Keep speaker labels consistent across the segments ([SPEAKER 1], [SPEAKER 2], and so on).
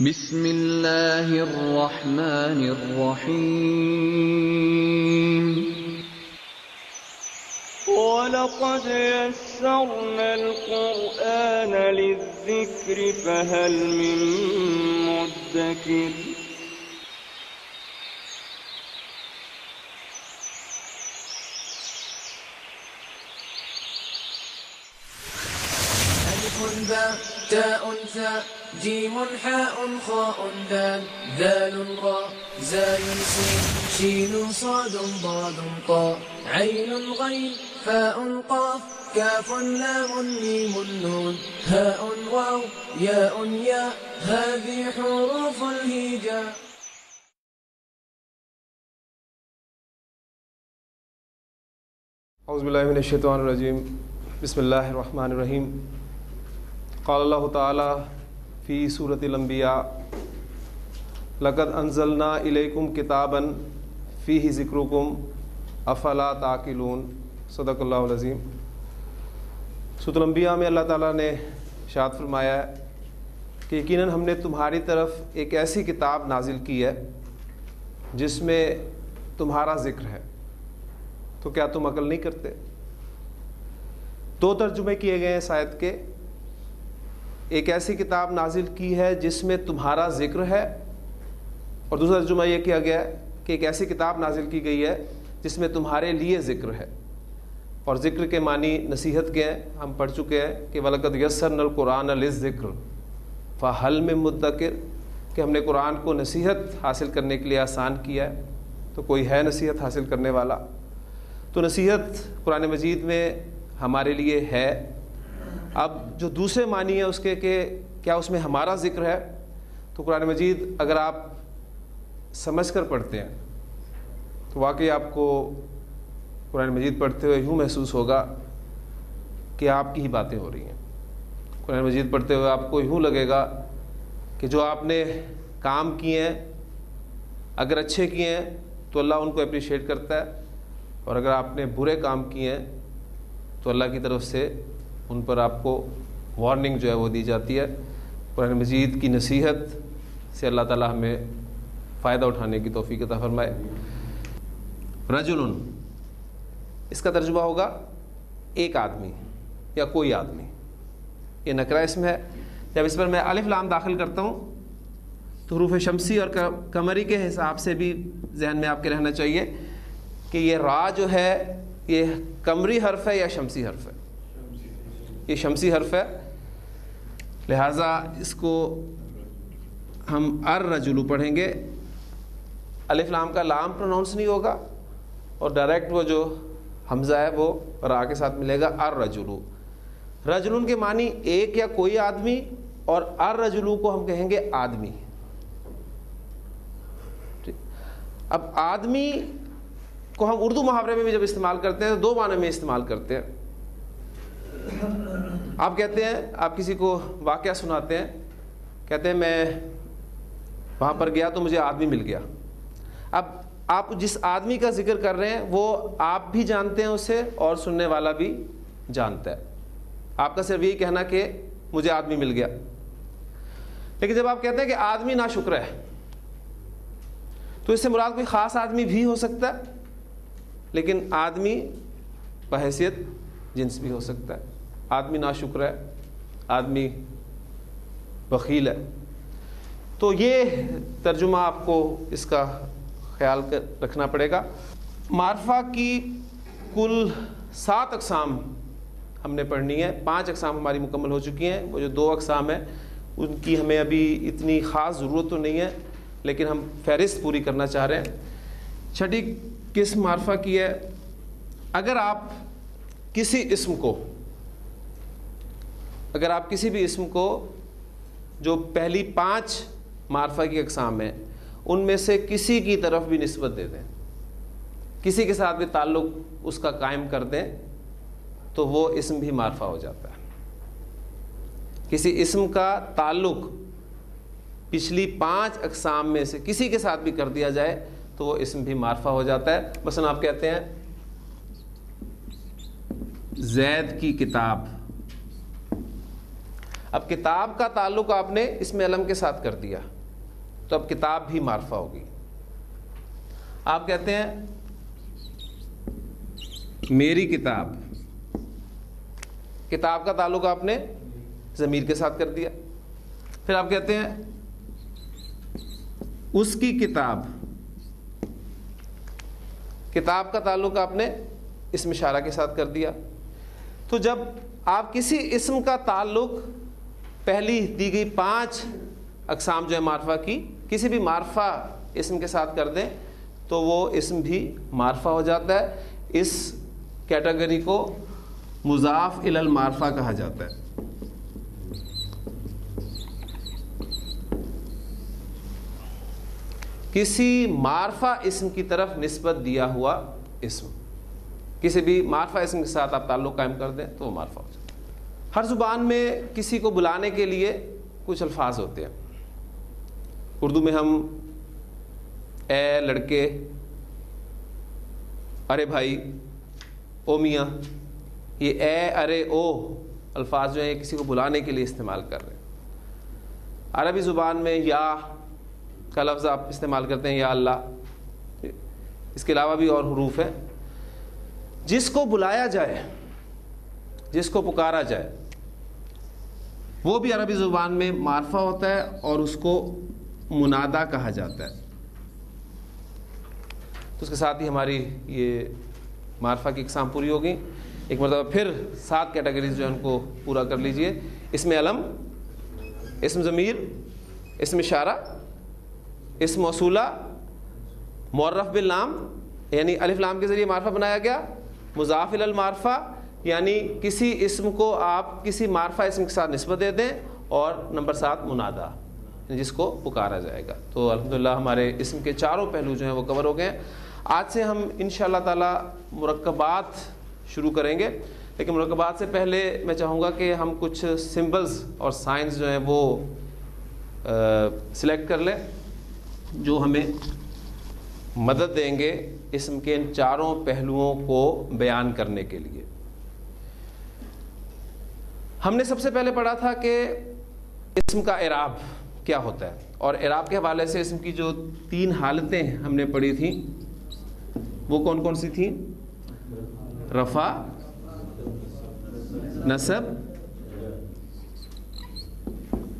[SPEAKER 1] بسم اللہ الرحمن الرحیم
[SPEAKER 2] وَلَقَدْ يَسَّرْنَا الْقُرْآنَ لِلذِّكْرِ فَهَلْ مِن مُّدَّكِرٍ
[SPEAKER 3] ألف باء تاء ثاء جيم حاء خاء دال ذال راء زاي سين شين صاد ضاد طاء عين غين فاء قاف كاف لام ميم نون هاء واو ياء ياء هذه حروف الهجاء.
[SPEAKER 4] اعوذ باللہ من الشیطان الرجیم بسم اللہ الرحمن الرحیم. قال اللہ تعالی فی سورۃ الانبیاء لقد انزلنا الیکم کتابا فیہ ذکرکم افلا تعقلون. صدق اللہ العظیم. سورۃ الانبیاء میں اللہ تعالیٰ نے ارشاد فرمایا ہے کہ یقیناً ہم نے تمہاری طرف ایک ایسی کتاب نازل کی ہے جس میں تمہارا ذکر ہے، تو کیا تم عقل نہیں کرتے؟ دو ترجمے کیے گئے ہیں اس آیت کے. ایک ایسی کتاب نازل کی ہے جس میں تمہارا ذکر ہے، اور دوسرا ترجمہ یہ کیا گیا ہے کہ ایک ایسی کتاب نازل کی گئی ہے جس میں تمہارے لیے ذکر ہے. اور ذکر کے معنی نصیحت کے ہیں، ہم پڑھ چکے ہیں کہ وَلَقَدْ يَسَّرْنَا الْقُرْآنَ لِلذِّكْرِ فَهَلْ مِن مُّدَّكِرٍ، کہ ہم نے قرآن کو نصیحت حاصل کرنے کے لیے آسان کیا ہے، تو کوئی ہے نصیحت حاصل کرنے والا؟ تو نصیحت قرآن مجید میں ہمارے لیے ہے. اب جو دوسرے معنی ہے اس کے کہ کیا اس میں ہمارا ذکر ہے، تو قرآن مجید اگر آپ سمجھ کر پڑھتے ہیں تو واقعی آپ کو قرآن مجید پڑھتے ہوئے یوں محسوس ہوگا کہ آپ کی ہی باتیں ہو رہی ہیں. قرآن مجید پڑھتے ہوئے آپ کو یوں لگے گا کہ جو آپ نے کام کیے ہیں اگر اچھے کیے ہیں تو اللہ ان کو اپریشیٹ کرتا ہے، اور اگر آپ نے برے کام کیے ہیں تو اللہ کی طرف سے ان پر آپ کو وارننگ جو ہے وہ دی جاتی ہے. قرآن مجید کی نصیحت سے اللہ تعالی ہمیں فائدہ اٹھانے کی توفیق عطا فرمائے. رجل، اس کا ترجمہ ہوگا ایک آدمی یا کوئی آدمی. یہ نکرہ اسم ہے. جب اس پر میں الف لام داخل کرتا ہوں تو حروف شمسی اور قمری کے حساب سے بھی ذہن میں آپ کے رہنا چاہیے کہ یہ را جو ہے یہ قمری حرف ہے یا شمسی حرف ہے. یہ شمسی حرف ہے، لہٰذا اس کو ہم الرجل پڑھیں گے. الف لام کا لام پروناؤنس نہیں ہوگا، اور ڈائریکٹ وہ جو حمزہ ہے وہ را کے ساتھ ملے گا الرجل. رجلن کے معنی ایک یا کوئی آدمی، اور الرجل کو ہم کہیں گے آدمی. اب آدمی کو ہم اردو محاورے میں بھی جب استعمال کرتے ہیں تو دو معنی میں استعمال کرتے ہیں. آپ کہتے ہیں، آپ کسی کو واقعہ سناتے ہیں، کہتے ہیں میں وہاں پر گیا تو مجھے آدمی مل گیا. اب آپ جس آدمی کا ذکر کر رہے ہیں وہ آپ بھی جانتے ہیں اسے، اور سننے والا بھی جانتا ہے. آپ کا صرف یہی کہنا کہ مجھے آدمی مل گیا. لیکن جب آپ کہتے ہیں کہ آدمی ناشکر ہے تو اس سے مراد کوئی خاص آدمی بھی ہو سکتا ہے، لیکن آدمی بحیثیت جنس بھی ہو سکتا ہے. آدمی ناشکر ہے، آدمی بخیل ہے. تو یہ ترجمہ آپ کو اس کا خیال رکھنا پڑے گا. معرفہ کی کل 7 اقسام ہم نے پڑھنی ہے. 5 اقسام ہماری مکمل ہو چکی ہیں. وہ جو 2 اقسام ہیں ان کی ہمیں ابھی اتنی خاص ضرورت تو نہیں ہے، لیکن ہم فہرست پوری کرنا چاہ رہے ہیں. چھٹی قسم معرفہ کی ہے، اگر آپ کسی بھی اسم کو جو پہلی 5 معرفہ کی اقسام ہیں ان میں سے کسی کی طرف بھی نسبت دے دیں، کسی کے ساتھ بھی تعلق اس کا قائم کر دیں، تو وہ اسم بھی معرفہ ہو جاتا ہے. کسی اسم کا تعلق پچھلی 5 اقسام میں سے کسی کے ساتھ بھی کر دیا جائے تو وہ اسم بھی معرفہ ہو جاتا ہے. مثلا آپ کہتے ہیں زید کی کتاب. اب کتاب کا تعلق آپ نے اسم علم کے ساتھ کر دیا تو اب کتاب بھی معرفہ ہوگی. آپ کہتے ہیں میری کتاب، کتاب کا تعلق آپ نے ضمیر کے ساتھ کر دیا. پھر آپ کہتے ہیں اس کی کتاب، کتاب کا تعلق آپ نے اسم اشارہ کے ساتھ کر دیا. تو جب آپ کسی اسم کا تعلق پہلی دی گئی 5 اقسام جو ہے معرفہ کی کسی بھی معرفہ اسم کے ساتھ کر دیں تو وہ اسم بھی معرفہ ہو جاتا ہے. اس کیٹیگری کو مضاف الی المعرفہ کہا جاتا ہے. کسی معرفہ اسم کی طرف نسبت دیا ہوا اسم، کسی بھی معرفہ اسم کے ساتھ آپ تعلق قائم کر دیں تو وہ معرفہ ہو جاتا ہے. ہر زبان میں کسی کو بلانے کے لیے کچھ الفاظ ہوتے ہیں. اردو میں ہم اے لڑکے، ارے بھائی، او میاں، یہ اے ارے او الفاظ جو ہیں کسی کو بلانے کے لیے استعمال کر رہے ہیں. عربی زبان میں یا کا لفظ آپ استعمال کرتے ہیں، یا اللہ. اس کے علاوہ بھی اور حروف ہیں. جس کو بلایا جائے، جس کو پکارا جائے، وہ بھی عربی زبان میں معرفہ ہوتا ہے اور اس کو منادا کہا جاتا ہے. تو اس کے ساتھ ہی ہماری یہ معرفہ کی اقسام پوری ہو گئی. ایک مرتبہ پھر 7 کیٹیگریز جو ہیں ان کو پورا کر لیجئے. اسم علم، اسم ضمیر، اسم اشارہ، اسم موصولہ، معرف باللام یعنی الف لام کے ذریعے معرفہ بنایا گیا، مضاف الی المعرفہ یعنی کسی اسم کو آپ کسی معرفہ اسم کے ساتھ نسبت دے دیں، اور نمبر 7 منادا جس کو پکارا جائے گا. تو الحمدللہ ہمارے اسم کے چاروں پہلو جو ہیں وہ کور ہو گئے ہیں. آج سے ہم انشاءاللہ تعالی مرکبات شروع کریں گے، لیکن مرکبات سے پہلے میں چاہوں گا کہ ہم کچھ سمبلز اور سائنس جو ہیں وہ سلیکٹ کر لیں جو ہمیں مدد دیں گے اسم کے ان چاروں پہلوؤں کو بیان کرنے کے لیے. ہم نے سب سے پہلے پڑھا تھا کہ اسم کا اعراب کیا ہوتا ہے، اور اعراب کے حوالے سے اسم کی جو 3 حالتیں ہم نے پڑھی تھیں وہ کون کون سی تھیں؟ رفع، نصب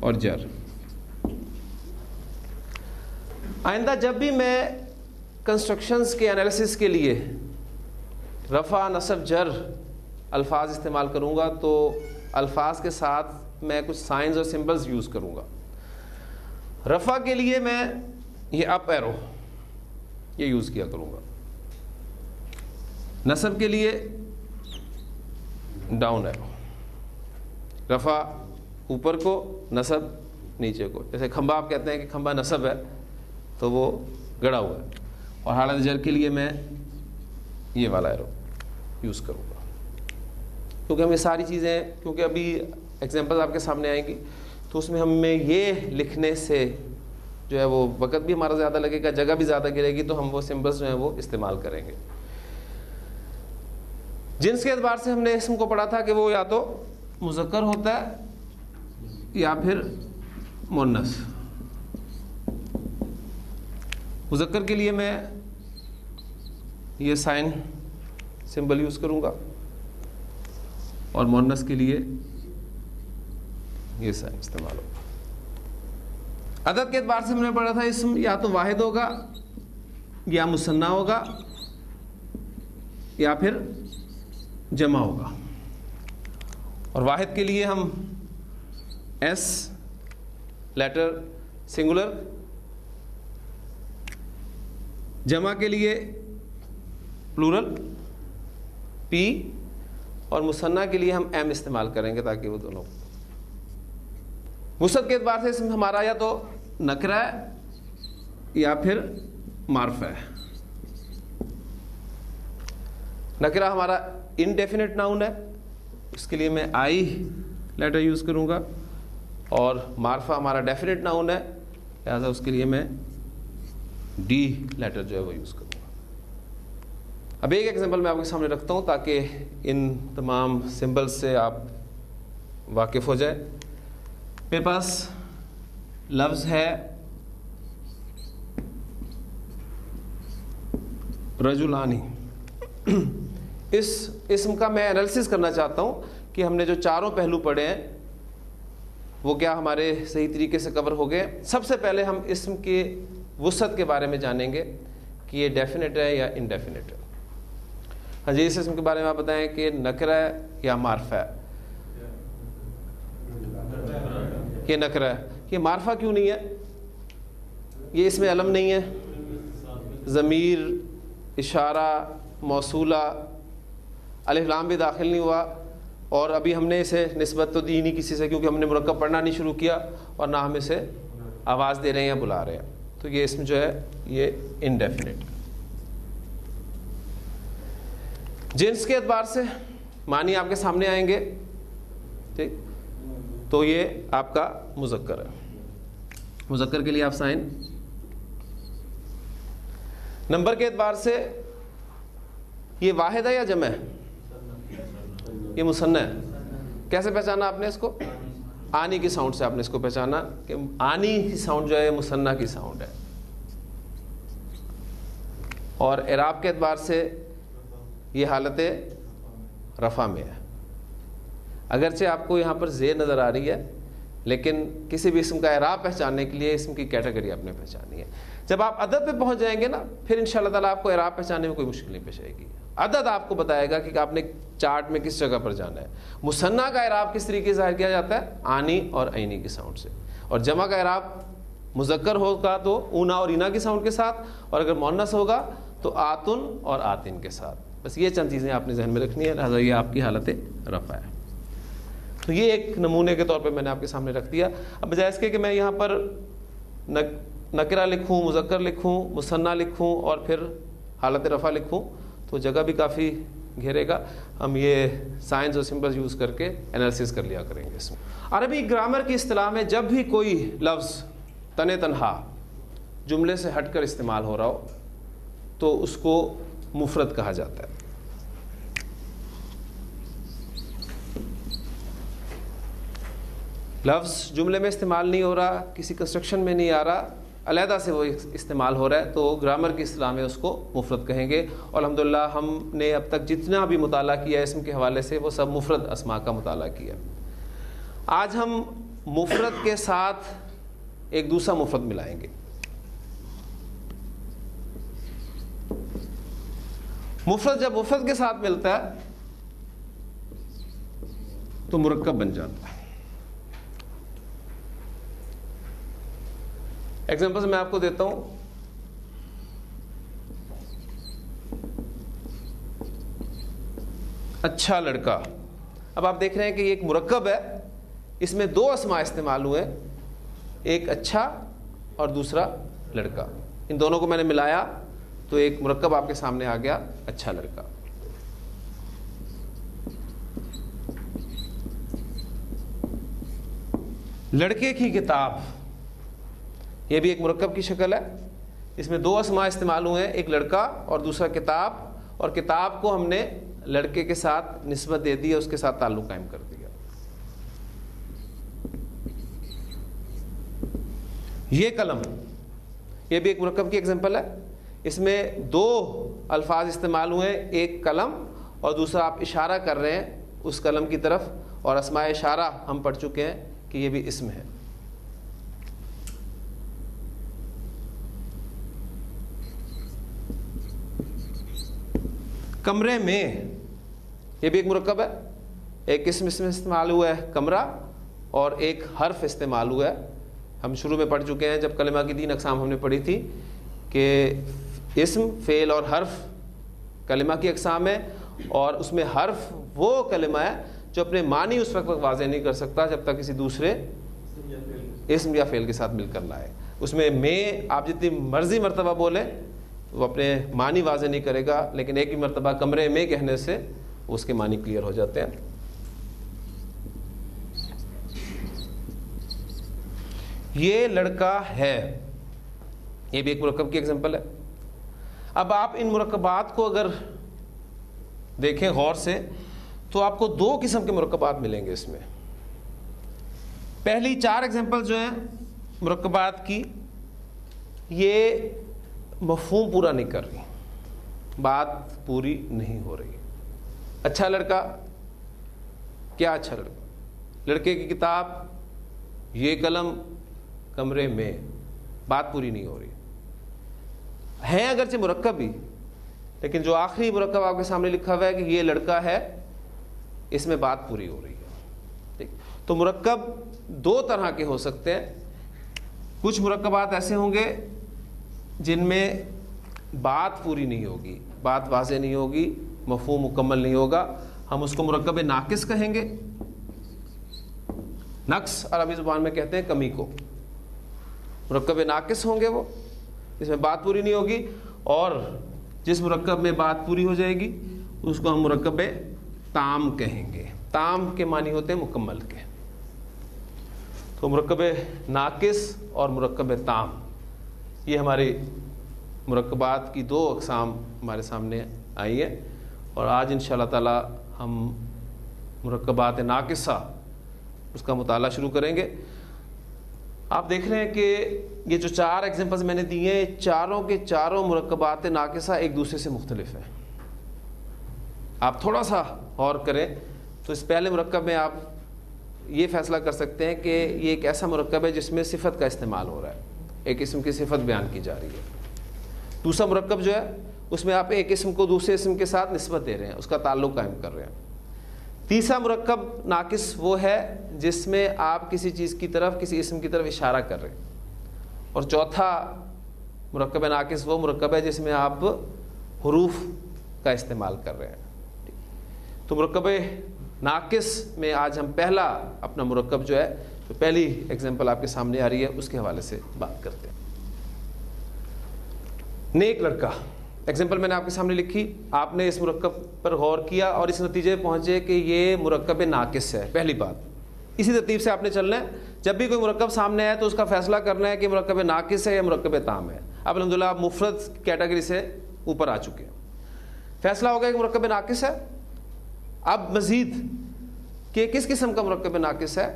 [SPEAKER 4] اور جر. آئندہ جب بھی میں کنسٹرکشنز کے انالیسس کے لیے رفع، نصب، جر الفاظ استعمال کروں گا تو الفاظ کے ساتھ میں کچھ سائنز اور سمبلز یوز کروں گا. رفع کے لیے میں یہ اپ ایرو یہ یوز کیا کروں گا، نصب کے لیے ڈاؤن ایرو، رفع اوپر کو، نصب نیچے کو. جیسے کھمبا آپ کہتے ہیں کہ کھمبا نصب ہے تو وہ گڑا ہوا ہے، اور حالت جر کے لیے میں یہ والا ایرو یوز کروں گا. کیونکہ ہم یہ ساری چیزیں، کیونکہ ابھی ایگزامپل آپ کے سامنے آئیں گی تو اس میں ہمیں یہ لکھنے سے جو ہے وہ وقت بھی ہمارا زیادہ لگے گا، جگہ بھی زیادہ گرے گی، تو ہم وہ سمبلز جو ہیں وہ استعمال کریں گے. جنس کے اعتبار سے ہم نے اسم کو پڑھا تھا کہ وہ یا تو مذکر ہوتا ہے یا پھر مؤنث. مذکر کے لیے میں یہ سائن سمبل یوز کروں گا، اور مؤنث کے لیے یہ سائن استعمال ہوگا. عدد کے اعتبار سے ہم نے پڑھا تھا اسم یا تو واحد ہوگا یا مثنیٰ ہوگا یا پھر جمع ہوگا. اور واحد کے لیے ہم ایس لیٹر سنگولر، جمع کے لیے پلورل پی، اور مثنیٰ کے لیے ہم ایم استعمال کریں گے تاکہ وہ دونوں. مفرد کے اعتبار سے اسم ہمارا یا تو نکرہ ہے یا پھر معرفہ ہے. نکرہ ہمارا انڈیفینٹ ناؤن ہے، اس کے لیے میں آئی لیٹر یوز کروں گا، اور معرفہ ہمارا ڈیفینٹ ناؤن ہے، لہٰذا اس کے لیے میں ڈی لیٹر جو ہے وہ یوز کروں گا. اب ایک ایگزامپل میں آپ کے سامنے رکھتا ہوں تاکہ ان تمام سمبلز سے آپ واقف ہو جائیں. میرے پاس لفظ ہے رجلانی. اس اسم کا میں انالیسس کرنا چاہتا ہوں کہ ہم نے جو چاروں پہلو پڑھے ہیں وہ کیا ہمارے صحیح طریقے سے کور ہو گئے. سب سے پہلے ہم اسم کے وسعت کے بارے میں جانیں گے کہ یہ ڈیفینٹ ہے یا انڈیفینٹ ہے. ہاں جی, اس اسم کے بارے میں آپ بتائیں کہ نکرہ ہے یا معرفہ ہے. یہ نکرہ ہے. یہ معرفہ کیوں نہیں ہے؟ یہ اس میں علم نہیں ہے, ضمیر, اشارہ, موصولہ, الف لام بھی داخل نہیں ہوا, اور ابھی ہم نے اسے نسبت تو دی نہیں کسی سے کیونکہ ہم نے مرکب پڑھنا نہیں شروع کیا, اور نہ ہم اسے آواز دے رہے ہیں یا بلا رہے ہیں. تو یہ اسم جو ہے یہ انڈیفینٹ. جنس کے اعتبار سے معنی آپ کے سامنے آئیں گے, ٹھیک, تو یہ آپ کا مذکر ہے. مذکر کے لیے آپ سائن. نمبر کے اعتبار سے یہ واحد ہے یا جمع ہے؟ یہ مثنی ہے. کیسے پہچانا آپ نے اس کو؟ آنی کی ساؤنڈ سے آپ نے اس کو پہچانا کہ آنی کی ساؤنڈ جو ہے مثنی کی ساؤنڈ ہے. اور اعراب کے اعتبار سے یہ حالت رفع میں ہے. اگرچہ آپ کو یہاں پر زیر نظر آ رہی ہے, لیکن کسی بھی اسم کا اعراب پہچاننے کے لیے اسم کی کیٹیگری آپ نے پہچانی ہے. جب آپ عدد پہ پہنچ جائیں گے نا, پھر انشاءاللہ تعالیٰ آپ کو اعراب پہچاننے میں کوئی مشکل نہیں پیش آئے گی. عدد آپ کو بتائے گا کہ آپ نے چارٹ میں کس جگہ پر جانا ہے. مثنیٰ کا اعراب کس طریقے سے ظاہر کیا جاتا ہے؟ آنی اور عینی کی ساؤنڈ سے. اور جمع کا اعراب مذکر ہوگا تو اونا اور اینا کی ساؤنڈ کے ساتھ, اور اگر مؤنث ہوگا تو آتن اور آتن کے ساتھ. بس یہ چند چیزیں آپ نے ذہن میں رکھنی ہے, لہٰذا یہ آپ کی حالت رفع ہے. تو یہ ایک نمونے کے طور پہ میں نے آپ کے سامنے رکھ دیا. اب بجائے اس کے کہ میں یہاں پر نکرہ لکھوں, مذکر لکھوں, مثنیٰ لکھوں اور پھر حالت رفع لکھوں, تو جگہ بھی کافی گھیرے گا. ہم یہ سائنس اور سمبلز یوز کر کے انالیسس کر لیا کریں گے اس میں. عربی گرامر کی اصطلاح میں جب بھی کوئی لفظ تنہا جملے سے ہٹ کر استعمال ہو رہا ہو تو اس کو مفرد کہا جاتا ہے. لفظ جملے میں استعمال نہیں ہو رہا, کسی کنسٹرکشن میں نہیں آ رہا, علیحدہ سے وہ استعمال ہو رہا ہے, تو گرامر کی اصطلاح میں اس کو مفرد کہیں گے. اور الحمدللہ ہم نے اب تک جتنا بھی مطالعہ کیا ہے اسم کے حوالے سے وہ سب مفرد اسماء کا مطالعہ کیا. آج ہم مفرد کے ساتھ ایک دوسرا مفرد ملائیں گے. مفرد جب مفرد کے ساتھ ملتا ہے تو مرکب بن جاتا ہے. ایگزامپل میں آپ کو دیتا ہوں. اچھا لڑکا. اب آپ دیکھ رہے ہیں کہ یہ ایک مرکب ہے, اس میں دو اسماء استعمال ہوئے, ایک اچھا اور دوسرا لڑکا. ان دونوں کو میں نے ملایا تو ایک مرکب آپ کے سامنے آ گیا, اچھا لڑکا. لڑکے کی کتاب, یہ بھی ایک مرکب کی شکل ہے. اس میں دو اسماء استعمال ہوئے ہیں, ایک لڑکا اور دوسرا کتاب, اور کتاب کو ہم نے لڑکے کے ساتھ نسبت دے دی, اس کے ساتھ تعلق قائم کر دیا. یہ قلم, یہ بھی ایک مرکب کی ایگزامپل ہے. اس میں دو الفاظ استعمال ہوئے ہیں, ایک قلم اور دوسرا آپ اشارہ کر رہے ہیں اس قلم کی طرف, اور اسماء اشارہ ہم پڑھ چکے ہیں کہ یہ بھی اسم ہے. کمرے میں, یہ بھی ایک مرکب ہے. ایک اسم اس میں استعمال ہوا ہے کمرہ, اور ایک حرف استعمال ہوا ہے. ہم شروع میں پڑھ چکے ہیں جب کلمہ کی 3 اقسام ہم نے پڑھی تھی کہ اسم, فعل اور حرف کلمہ کی اقسام ہے, اور اس میں حرف وہ کلمہ ہے جو اپنے معنی اس وقت واضح نہیں کر سکتا جب تک کسی دوسرے اسم یا فعل کے ساتھ مل کر لائے. اس میں آپ جتنی مرضی مرتبہ بولیں وہ اپنے معنی واضح نہیں کرے گا, لیکن ایک ہی مرتبہ کمرے میں کہنے سے اس کے معنی کلیئر ہو جاتے ہیں. یہ لڑکا ہے, یہ بھی ایک مرکب کی ایگزامپل ہے. اب آپ ان مرکبات کو اگر دیکھیں غور سے تو آپ کو 2 قسم کے مرکبات ملیں گے اس میں. پہلی 4 ایگزامپل جو ہیں مرکبات کی، یہ مفہوم پورا نہیں کر رہی، بات پوری نہیں ہو رہی. اچھا لڑکا، کیا اچھا لڑکا؟ لڑکے کی کتاب، یہ قلم کمرے میں، بات پوری نہیں ہو رہی. ہیں اگرچہ مرکب بھی، لیکن جو آخری مرکب آپ کے سامنے لکھا ہوا ہے کہ یہ لڑکا ہے، اس میں بات پوری ہو رہی ہے. ٹھیک، تو مرکب 2 طرح کے ہو سکتے ہیں. کچھ مرکبات ایسے ہوں گے جن میں بات پوری نہیں ہوگی، بات واضح نہیں ہوگی، مفہوم مکمل نہیں ہوگا، ہم اس کو مرکب ناقص کہیں گے. نقص عربی زبان میں کہتے ہیں کمی کو. مرکب ناقص ہوں گے وہ، اس میں بات پوری نہیں ہوگی. اور جس مرکب میں بات پوری ہو جائے گی اس کو ہم مرکب تام کہیں گے. تام کے معنی ہوتے ہیں مکمل کے. تو مرکب ناقص اور مرکب تام، یہ ہماری مرکبات کی 2 اقسام ہمارے سامنے آئی ہیں. اور آج انشاءاللہ تعالی ہم مرکبات ناقصہ اس کا مطالعہ شروع کریں گے. آپ دیکھ رہے ہیں کہ یہ جو 4 ایگزامپلز میں نے دیے ہیں، چاروں کے چاروں مرکبات ناقصہ ایک دوسرے سے مختلف ہیں. آپ تھوڑا سا غور کریں تو اس پہلے مرکب میں آپ یہ فیصلہ کر سکتے ہیں کہ یہ ایک ایسا مرکب ہے جس میں صفت کا استعمال ہو رہا ہے، ایک اسم کی صفت بیان کی جا رہی ہے. دوسرا مرکب جو ہے اس میں آپ ایک اسم کو دوسرے اسم کے ساتھ نسبت دے رہے ہیں، اس کا تعلق قائم کر رہے ہیں. تیسرا مرکب ناقص وہ ہے جس میں آپ کسی چیز کی طرف، کسی اسم کی طرف اشارہ کر رہے ہیں. اور چوتھا مرکب ناقص وہ مرکب ہے جس میں آپ حروف کا استعمال کر رہے ہیں. تو مرکب ناقص میں آج ہم پہلا اپنا مرکب جو ہے، جو پہلی ایگزامپل آپ کے سامنے آ رہی ہے، اس کے حوالے سے بات کرتے ہیں. نیک لڑکا ایگزامپل میں نے آپ کے سامنے لکھی. آپ نے اس مرکب پر غور کیا اور اس نتیجے پہنچے کہ یہ مرکب ناقص ہے. پہلی بات، اسی ترتیب سے آپ نے چلنا ہے. جب بھی کوئی مرکب سامنے آئے تو اس کا فیصلہ کرنا ہے کہ مرکب ناقص ہے یا مرکب تام ہے. اب الحمدللہ آپ مفرد کیٹیگری سے اوپر آ چکے ہیں. فیصلہ ہو گیا کہ مرکب ناقص ہے. اب مزید کہ کس قسم کا مرکب ناقص ہے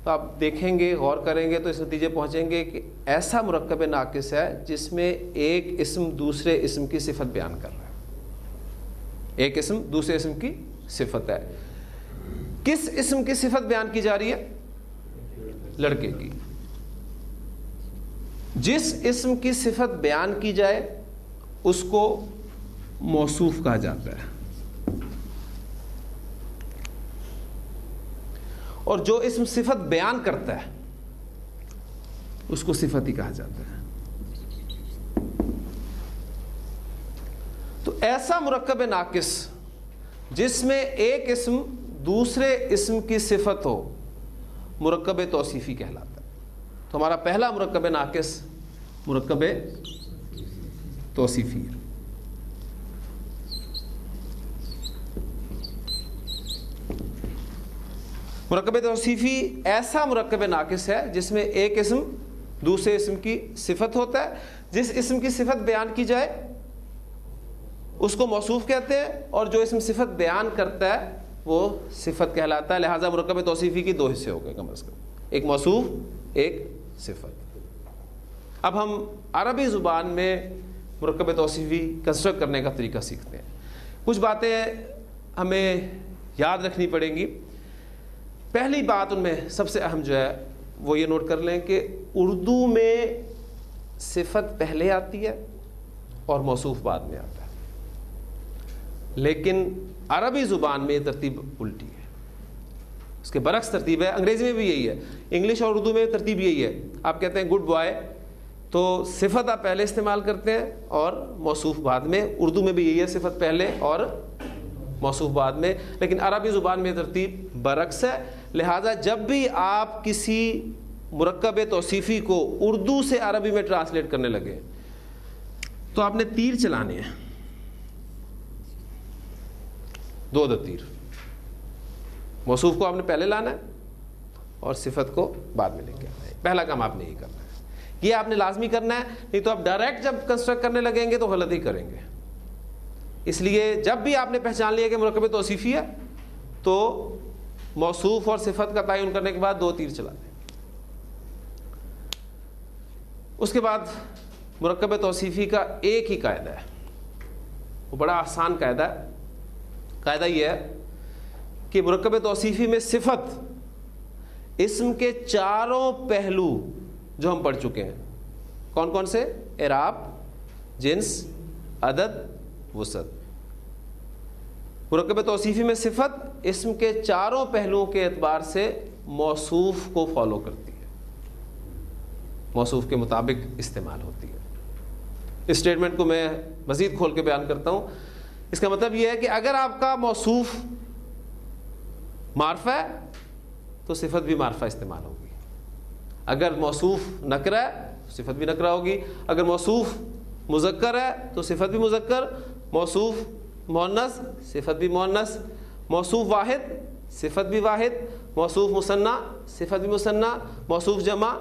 [SPEAKER 4] تو آپ دیکھیں گے، غور کریں گے تو اس نتیجے پہنچیں گے کہ ایسا مرکب ناقص ہے جس میں ایک اسم دوسرے اسم کی صفت بیان کر رہا ہے. ایک اسم دوسرے اسم کی صفت ہے. کس اسم کی صفت بیان کی جا رہی ہے؟ لڑکے کی. جس اسم کی صفت بیان کی جائے اس کو موصوف کہا جاتا ہے، اور جو اسم صفت بیان کرتا ہے اس کو صفت ہی کہا جاتا ہے. تو ایسا مرکب ناقص جس میں ایک اسم دوسرے اسم کی صفت ہو مرکب توصیفی کہلاتا ہے. تو ہمارا پہلا مرکب ناقص مرکب توصیفی ہے. مرکب توصیفی ایسا مرکب ناقص ہے جس میں ایک اسم دوسرے اسم کی صفت ہوتا ہے. جس اسم کی صفت بیان کی جائے اس کو موصوف کہتے ہیں، اور جو اسم صفت بیان کرتا ہے وہ صفت کہلاتا ہے. لہٰذا مرکب توصیفی کی 2 حصے ہو گئے کم از کم، ایک موصوف ایک صفت. اب ہم عربی زبان میں مرکب توصیفی کنسٹرکٹ کرنے کا طریقہ سیکھتے ہیں. کچھ باتیں ہمیں یاد رکھنی پڑیں گی. پہلی بات ان میں سب سے اہم جو ہے وہ یہ نوٹ کر لیں کہ اردو میں صفت پہلے آتی ہے اور موصوف بعد میں آتا ہے، لیکن عربی زبان میں یہ ترتیب الٹی ہے، اس کے برعکس ترتیب ہے. انگریزی میں بھی یہی ہے، انگلش اور اردو میں ترتیب یہی ہے. آپ کہتے ہیں گڈ بوائے تو صفت آپ پہلے استعمال کرتے ہیں اور موصوف بعد میں. اردو میں بھی یہی ہے، صفت پہلے اور موصوف بعد میں. لیکن عربی زبان میں ترتیب برعکس ہے. لہٰذا جب بھی آپ کسی مرکب توصیفی کو اردو سے عربی میں ٹرانسلیٹ کرنے لگے تو آپ نے تیر چلانے ہیں، 2 تیر. موصوف کو آپ نے پہلے لانا ہے اور صفت کو بعد میں لے کے آنا ہے. پہلا کام آپ نے یہ کرنا ہے، یہ آپ نے لازمی کرنا ہے، نہیں تو آپ ڈائریکٹ جب کنسٹرکٹ کرنے لگیں گے تو غلطی کریں گے. اس لیے جب بھی آپ نے پہچان لیا کہ مرکب توصیفی ہے تو موصوف اور صفت کا تعین کرنے کے بعد 2 تیر چلا دیں. اس کے بعد مرکب توصیفی کا ایک ہی قاعدہ ہے، وہ بڑا آسان قاعدہ ہے. قاعدہ یہ ہے کہ مرکب توصیفی میں صفت اسم کے چاروں پہلو جو ہم پڑھ چکے ہیں، کون کون سے؟ اعراب، جنس، عدد، وسعت. مرکب توصیفی میں صفت اسم کے چاروں پہلوؤں کے اعتبار سے موصوف کو فالو کرتی ہے، موصوف کے مطابق استعمال ہوتی ہے. اس اسٹیٹمنٹ کو میں مزید کھول کے بیان کرتا ہوں. اس کا مطلب یہ ہے کہ اگر آپ کا موصوف معرفہ ہے تو صفت بھی معرفہ استعمال ہوگی، اگر موصوف نکرہ ہے تو صفت بھی نکرہ ہوگی، اگر موصوف مذکر ہے تو صفت بھی مذکر، موصوف مؤنث صفت بھی مؤنث، موصوف واحد صفت بھی واحد، موصوف مثنی صفت بھی مثنی، موصوف جمع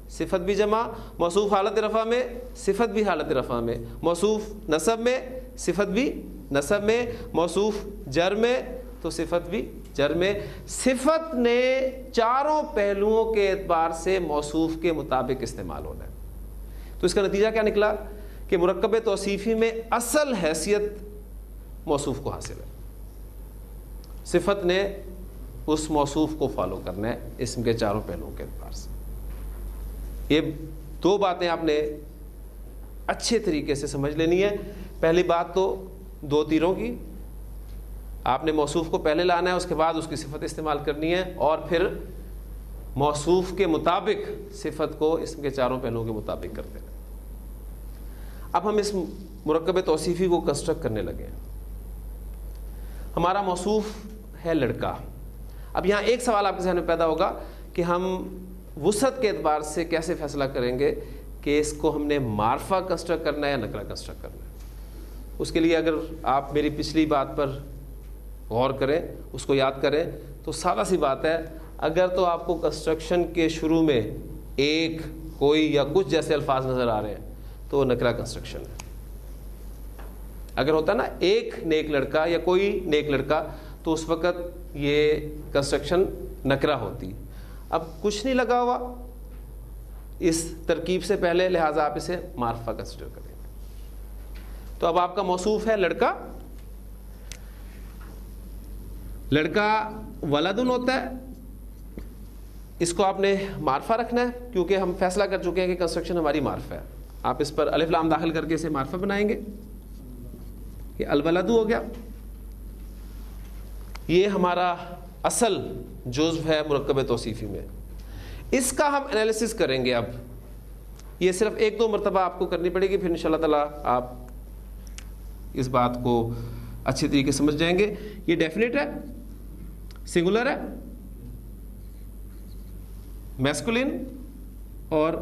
[SPEAKER 4] صفت بھی جمع، موصوف حالت رفع میں صفت بھی حالت رفع میں، موصوف نصب میں صفت بھی نصب میں، موصوف جر میں تو صفت بھی جر میں. صفت نے چاروں پہلوؤں کے اعتبار سے موصوف کے مطابق استعمال ہونا ہے. تو اس کا نتیجہ کیا نکلا کہ مرکب توصیفی میں اصل حیثیت موصوف کو حاصل ہے. صفت نے اس موصوف کو فالو کرنا ہے اسم کے چاروں پہلوؤں کے اعتبار سے. یہ دو باتیں آپ نے اچھے طریقے سے سمجھ لینی ہے. پہلی بات تو دو تیروں کی، آپ نے موصوف کو پہلے لانا ہے، اس کے بعد اس کی صفت استعمال کرنی ہے، اور پھر موصوف کے مطابق صفت کو اسم کے چاروں پہلوؤں کے مطابق کرتے ہیں. اب ہم اس مرکب توصیفی کو کنسٹرکٹ کرنے لگے ہیں. ہمارا موصوف ہے لڑکا. اب یہاں ایک سوال آپ کے ذہن میں پیدا ہوگا کہ ہم وسعت کے اعتبار سے کیسے فیصلہ کریں گے کہ اس کو ہم نے معرفہ کنسٹرکٹ کرنا ہے یا نکرہ کنسٹرکٹ کرنا ہے. اس کے لیے اگر آپ میری پچھلی بات پر غور کریں، اس کو یاد کریں، تو سادہ سی بات ہے، اگر تو آپ کو کنسٹرکشن کے شروع میں ایک، کوئی یا کچھ جیسے الفاظ نظر آ رہے ہیں تو وہ نکرہ کنسٹرکشن ہے. اگر ہوتا نا ایک نیک لڑکا یا کوئی نیک لڑکا تو اس وقت یہ کنسٹرکشن نکرہ ہوتی. اب کچھ نہیں لگا ہوا اس ترکیب سے پہلے، لہٰذا آپ اسے معرفہ کنسیڈر کریں. تو اب آپ کا موصوف ہے لڑکا. لڑکا ولدن ہوتا ہے، اس کو آپ نے معرفہ رکھنا ہے کیونکہ ہم فیصلہ کر چکے ہیں کہ کنسٹرکشن ہماری معرفہ ہے. آپ اس پر الف لام داخل کر کے اسے معرفہ بنائیں گے. یہ الولد ہو گیا، یہ ہمارا اصل جزو ہے مرکب توصیفی میں. اس کا ہم انالیسس کریں گے. اب یہ صرف ایک دو مرتبہ آپ کو کرنی پڑے گی، پھر انشاءاللہ تعالیٰ آپ اس بات کو اچھی طریقے سے سمجھ جائیں گے. یہ ڈیفینٹ ہے، سنگولر ہے، میسکولین، اور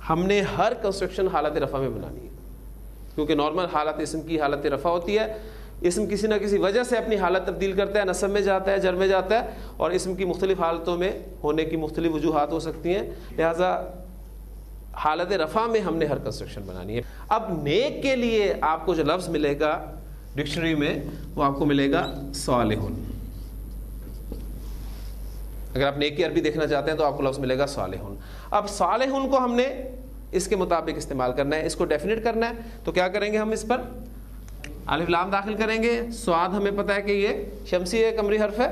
[SPEAKER 4] ہم نے ہر کنسٹرکشن حالت رفع میں بنانی ہے کیونکہ نارمل حالت اسم کی حالت رفع ہوتی ہے. اسم کسی نہ کسی وجہ سے اپنی حالت تبدیل کرتا ہے، نصب میں جاتا ہے، جر میں جاتا ہے، اور اسم کی مختلف حالتوں میں ہونے کی مختلف وجوہات ہو سکتی ہیں. لہذا حالت رفع میں ہم نے ہر کنسٹرکشن بنانی ہے. اب نیک کے لیے آپ کو جو لفظ ملے گا ڈکشنری میں وہ آپ کو ملے گا صالحون. اگر آپ نیک کی عربی دیکھنا چاہتے ہیں تو آپ کو لفظ ملے گا صالحون. اب صالحون کو ہم نے اس کے مطابق استعمال کرنا ہے، اس کو ڈیفینیٹ کرنا ہے. تو کیا کریں گے ہم اس پر الف لام داخل کریں گے. سواد ہمیں پتہ ہے کہ یہ شمسی ہے، قمری حرف ہے،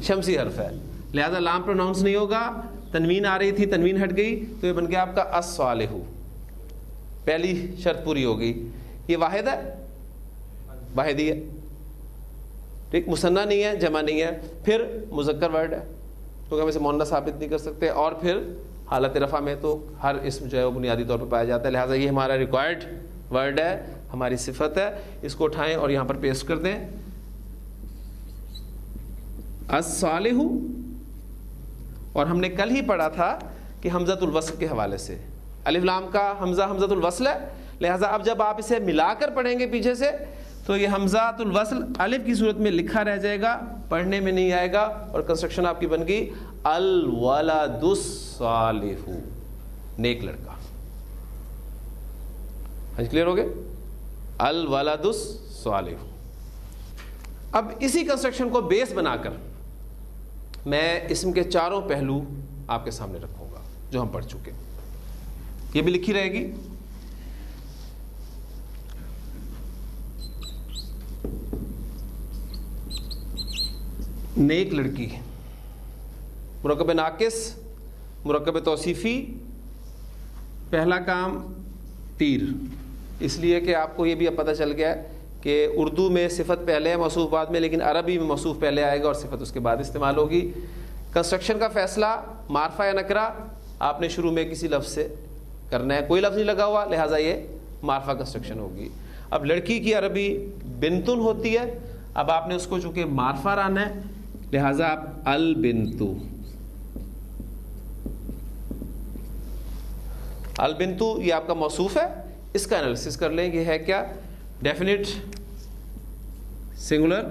[SPEAKER 4] شمسی حرف ہے، لہذا لام پروناؤنس نہیں ہوگا. تنوین آ رہی تھی، تنوین ہٹ گئی تو یہ بن گیا آپ کا الصالح. پہلی شرط پوری ہو گئی. یہ واحد ہے، واحدی ہے، ٹھیک، مثنیٰ نہیں ہے، جمع نہیں ہے، پھر مذکر ورڈ ہے کیونکہ ہم اسے مؤنث ثابت نہیں کر سکتے، اور پھر حالت رفع میں تو ہر اسم جو ہے وہ بنیادی طور پر پایا جاتا ہے. لہٰذا یہ ہمارا ریکوائرڈ ورڈ ہے، ہماری صفت ہے. اس کو اٹھائیں اور یہاں پر پیسٹ کر دیں. الصالح، اور ہم نے کل ہی پڑھا تھا کہ حمزۃ الوصل کے حوالے سے الف لام کا حمزہ حمزۃ الوصل ہے. لہٰذا اب جب آپ اسے ملا کر پڑھیں گے پیچھے سے تو یہ حمزۃ الوصل الف کی صورت میں لکھا رہ جائے گا، پڑھنے میں نہیں آئے گا، اور کنسٹرکشن آپ کی بن گئی الولد الصالح، نیک لڑکا. کلیئر ہو گئے؟ الولد الصالح. اب اسی کنسٹرکشن کو بیس بنا کر میں اسم کے چاروں پہلو آپ کے سامنے رکھوں گا جو ہم پڑھ چکے. یہ بھی لکھی رہے گی. نیک لڑکی، مرکب ناقص، مرکب توصیفی، پہلا کام تیر. اس لیے کہ آپ کو یہ بھی اب پتہ چل گیا ہے کہ اردو میں صفت پہلے ہے موصوف بعد میں، لیکن عربی میں موصوف پہلے آئے گا اور صفت اس کے بعد استعمال ہوگی. کنسٹرکشن کا فیصلہ معرفہ یا نکرہ آپ نے شروع میں کسی لفظ سے کرنا ہے، کوئی لفظ نہیں لگا ہوا، لہٰذا یہ معرفہ کنسٹرکشن ہوگی. اب لڑکی کی عربی بنتن ہوتی ہے، اب آپ نے اس کو چونکہ معرفہ لانا ہے لہٰذا آپ البنتو، البنتو یہ آپ کا موصوف ہے. اس کا انالیسس کر لیں، یہ ہے کیا؟ ڈیفینٹ سنگولر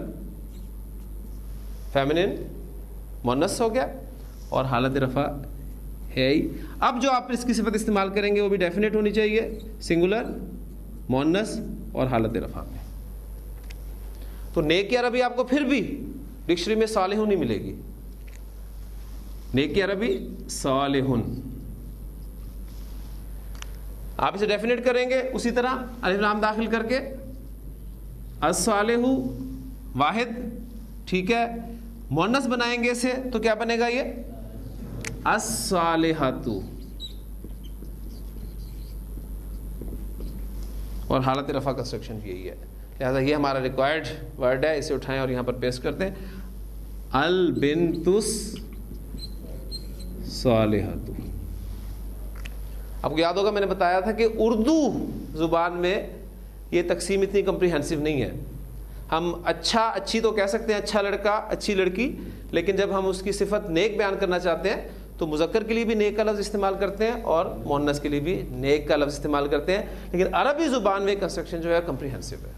[SPEAKER 4] فیمنن مؤنث ہو گیا اور حالت رفع ہے ہی. اب جو آپ اس کی صفت استعمال کریں گے وہ بھی ڈیفینٹ ہونی چاہیے، سنگولر مؤنث اور حالت رفع میں. تو نیک کی عربی آپ کو پھر بھی ڈکشنری میں صالحون نہیں ملے گی. نیک کی عربی صالحون، آپ اسے ڈیفینیٹ کریں گے اسی طرح الف لام داخل کر کے الصالح واحد، ٹھیک ہے. مؤنث بنائیں گے اسے تو کیا بنے گا؟ یہ الصالحات، اور حالت رفع کنسٹرکشن بھی یہی ہے. لہذا یہ ہمارا ریکوائرڈ ورڈ ہے، اسے اٹھائیں اور یہاں پر پیسٹ کرتے ہیں البنت الصالحات. آپ کو یاد ہوگا میں نے بتایا تھا کہ اردو زبان میں یہ تقسیم اتنی کمپریہنسو نہیں ہے. ہم اچھا اچھی تو کہہ سکتے ہیں، اچھا لڑکا اچھی لڑکی، لیکن جب ہم اس کی صفت نیک بیان کرنا چاہتے ہیں تو مذکر کے لیے بھی نیک کا لفظ استعمال کرتے ہیں اور مؤنث کے لیے بھی نیک کا لفظ استعمال کرتے ہیں. لیکن عربی زبان میں کنسٹرکشن جو ہے کمپریہنسو ہے.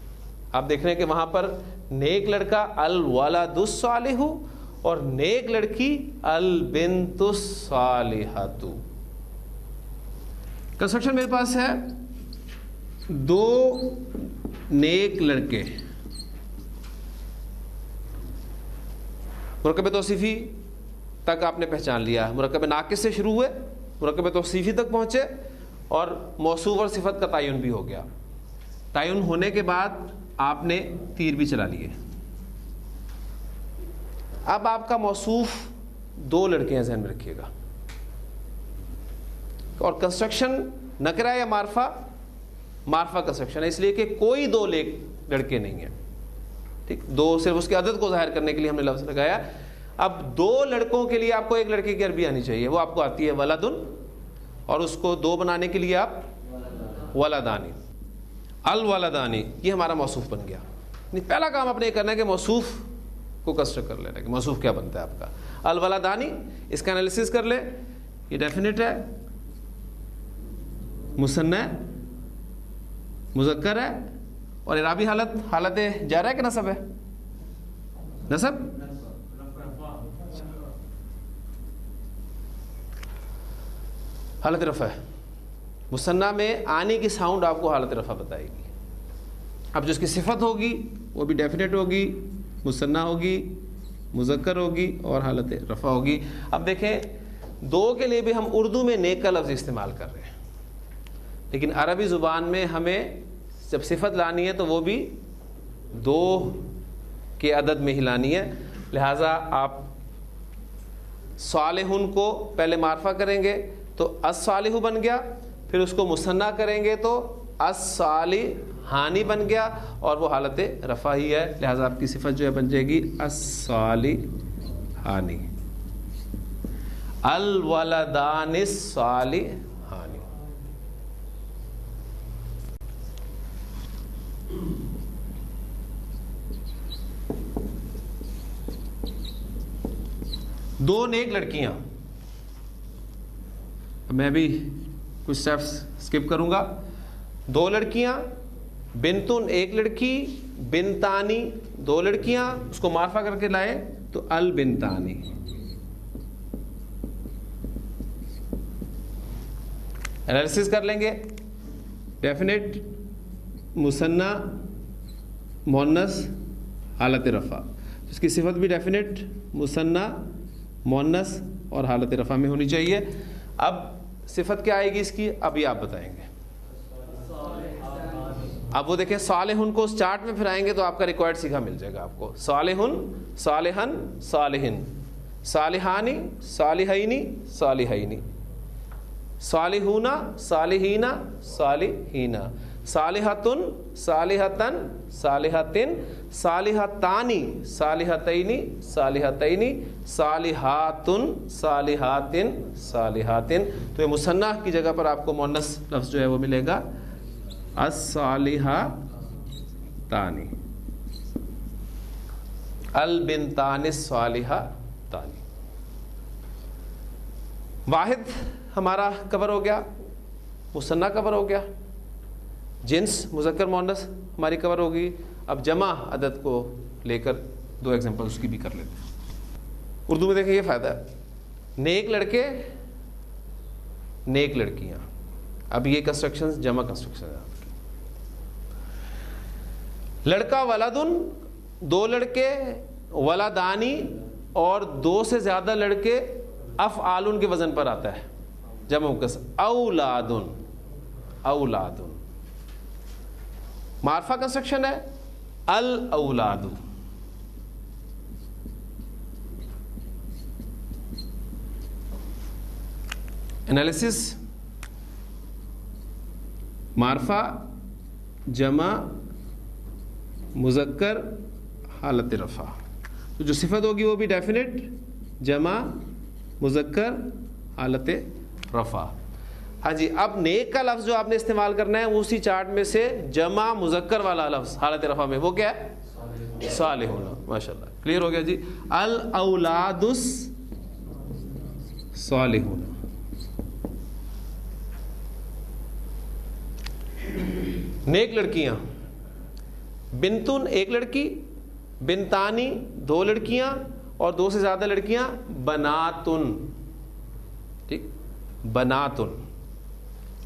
[SPEAKER 4] آپ دیکھ رہے ہیں کہ وہاں پر نیک لڑکا الولد الصالح اور نیک لڑکی البنت الصالحۃ. کنسٹرکشن میرے پاس ہے دو نیک لڑکے. مرکب توصیفی تک آپ نے پہچان لیا، مرکب ناقص سے شروع ہوئے، مرکب توصیفی تک پہنچے اور موصوف اور صفت کا تعین بھی ہو گیا. تعین ہونے کے بعد آپ نے تیر بھی چلا لیے. اب آپ کا موصوف دو لڑکے ہیں، ذہن میں رکھیے گا. اور کنسٹرکشن نکرہ یا معرفہ؟ معرفہ کنسٹرکشن ہے، اس لیے کہ کوئی دو لڑکے نہیں ہیں. ٹھیک، دو صرف اس کی عدد کو ظاہر کرنے کے لیے ہم نے لفظ لگایا. اب دو لڑکوں کے لیے آپ کو ایک لڑکے کی عربی آنی چاہیے، وہ آپ کو آتی ہے ولدن، اور اس کو دو بنانے کے لیے آپ ولدانی، الولدانی. یہ ہمارا موصوف بن گیا. پہلا کام آپ نے یہ کرنا ہے کہ موصوف کو کنسٹرکٹ کر لینا ہے کہ موصوف کیا بنتا ہے آپ کا. الولدانی، اس کا انالیسس کر لیں. یہ ڈیفینٹ ہے، مثنی مذکر ہے، اور اعرابی حالت جارہ ہے کہ نصب ہے؟ نصب. حالت رفع ہے. مثنی میں آنے کی ساؤنڈ آپ کو حالت رفع بتائے گی. اب جو اس کی صفت ہوگی وہ بھی ڈیفینیٹ ہوگی، مثنی ہوگی، مذکر ہوگی اور حالت رفع ہوگی. اب دیکھیں دو کے لیے بھی ہم اردو میں نیک کا لفظ استعمال کر رہے ہیں، لیکن عربی زبان میں ہمیں جب صفت لانی ہے تو وہ بھی دو کے عدد میں ہی لانی ہے. لہٰذا آپ صالحون کو پہلے معرفہ کریں گے تو الصالح بن گیا، پھر اس کو مثنیٰ کریں گے تو الصالحانی بن گیا، اور وہ حالت رفع ہی ہے. لہٰذا آپ کی صفت جو ہے بن جائے گی الصالحانی، الولدان الصالحانی. دو نیک لڑکیاں، میں بھی کچھ اسٹیپس اسکپ کروں گا. دو لڑکیاں، بنتن ایک لڑکی، بنتانی دو لڑکیاں، اس کو معرفہ کر کے لائے تو البنتانی. انالیسس کر لیں گے. ڈیفینیٹ، مثنی، مؤنث، حالت رفع. اس کی صفت بھی ڈیفینیٹ، مثنی، مؤنث اور حالت رفع میں ہونی چاہیے. اب صفت کیا آئے گی اس کی؟ اب یہ آپ بتائیں گے. اب وہ دیکھیں صالحن کو اس چارٹ میں پھر آئیں گے تو آپ کا ریکوائرڈ سیکھا مل جائے گا آپ کو. صالحن، صالحن، صالحن، صالحانی، صالحینی، صالحینی، صالحون، صالحین، صالحین، صالحتن، صالحتن، صالحتن، صالحتانی، صالحتینی، صالحتینی، صالحاتن، صالحاتن، صالحاتن. تو یہ مثنیٰ کی جگہ پر آپ کو مؤنث لفظ جو ہے وہ ملے گا الصالحتانی، البنتان الصالحتانی. واحد ہمارا کور ہو گیا، مثنیٰ کور ہو گیا، جنس مذکر مؤنث ہماری کور ہوگی. اب جمع عدد کو لے کر دو ایگزامپل اس کی بھی کر لیتے ہیں. اردو میں دیکھیں یہ فائدہ ہے، نیک لڑکے، نیک لڑکیاں. اب یہ کنسٹرکشن جمع کنسٹرکشن ہے آپ کی. لڑکا ولدن، دو لڑکے، ولدانی اور دو سے زیادہ لڑکے افعالن کے وزن پر آتا ہے جمع مکسر. اولادن، اولادن. معرفہ کنسٹرکشن ہے الاولاد. انالیسس معرفہ جمع مذکر حالت رفع. تو جو صفت ہوگی وہ بھی ڈیفینٹ جمع مذکر حالت رفع. ہاں جی. اب نیک کا لفظ جو آپ نے استعمال کرنا ہے وہ اسی چارٹ میں سے جمع مذکر والا لفظ حالت رفع میں وہ کیا ہے؟ صالحون. ماشاءاللہ کلیئر ہو گیا جی. الاولاد الصالحون. نیک لڑکیاں، بنتن ایک لڑکی، بنتانی دو لڑکیاں اور دو سے زیادہ لڑکیاں بناتن. ٹھیک، بناتن.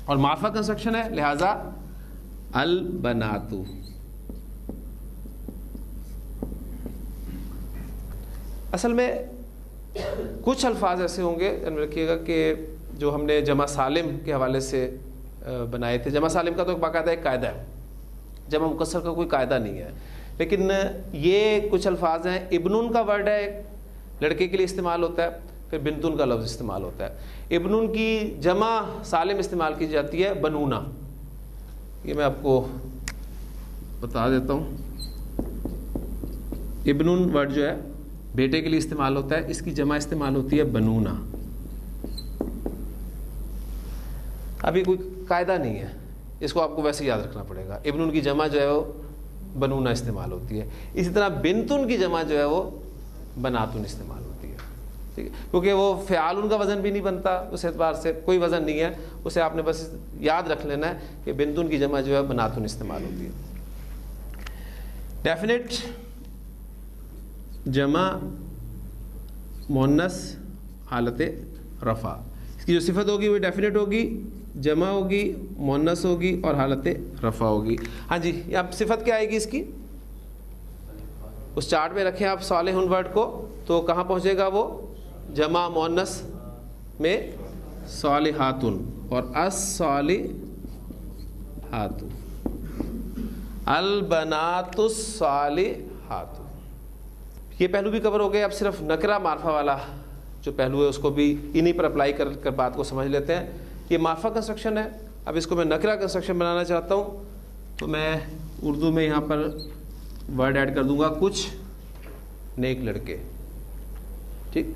[SPEAKER 4] اور معرفہ کنسٹرکشن ہے لہذا البناتو. اصل میں کچھ الفاظ ایسے ہوں گے ذہن میں رکھیے گا کہ جو ہم نے جمع سالم کے حوالے سے بنائے تھے. جمع سالم کا تو باقاعدہ ایک قاعدہ ہے، جمع مکسر کا کوئی قاعدہ نہیں ہے. لیکن یہ کچھ الفاظ ہیں. ابنن کا ورڈ ہے، لڑکے کے لیے استعمال ہوتا ہے. پھر بنتن کا لفظ استعمال ہوتا ہے. ابنن کی جمع سالم استعمال کی جاتی ہے بنونا. یہ میں آپ کو بتا دیتا ہوں. ابنن ورڈ جو ہے بیٹے کے لیے استعمال ہوتا ہے، اس کی جمع استعمال ہوتی ہے بنونا. ابھی کوئی قاعدہ نہیں ہے، اس کو آپ کو ویسے یاد رکھنا پڑے گا. ابنن کی جمع جو ہے وہ بنونا استعمال ہوتی ہے. اسی طرح بنتن کی جمع جو ہے وہ بناتن استعمال ہوتی ہے. ٹھیک ہے، کیونکہ وہ فعالن کا وزن بھی نہیں بنتا، اس اعتبار سے کوئی وزن نہیں ہے. اسے آپ نے بس یاد رکھ لینا ہے کہ بنتن کی جمع جو ہے بناتن استعمال ہوتی ہے. ڈیفینٹ جمع مؤنث حالت رفع. اس کی جو صفت ہوگی وہ ڈیفینٹ ہوگی، جمع ہوگی، مؤنث ہوگی اور حالت رفع ہوگی. ہاں جی. اب صفت کیا آئے گی اس کی؟ اس چارٹ میں رکھیں آپ صالحن ورڈ کو تو کہاں پہنچے گا وہ؟ جمع مؤنث میں صالحاتن اور الصالحات، البنات الصالحات. یہ پہلو بھی کور ہو گئے. اب صرف نکرہ معرفہ والا جو پہلو ہے اس کو بھی انہی پر اپلائی کر بات کو سمجھ لیتے ہیں. یہ معرفہ کنسٹرکشن ہے. اب اس کو میں نکرہ کنسٹرکشن بنانا چاہتا ہوں تو میں اردو میں یہاں پر ورڈ ایڈ کر دوں گا کچھ نیک لڑکے. ٹھیک.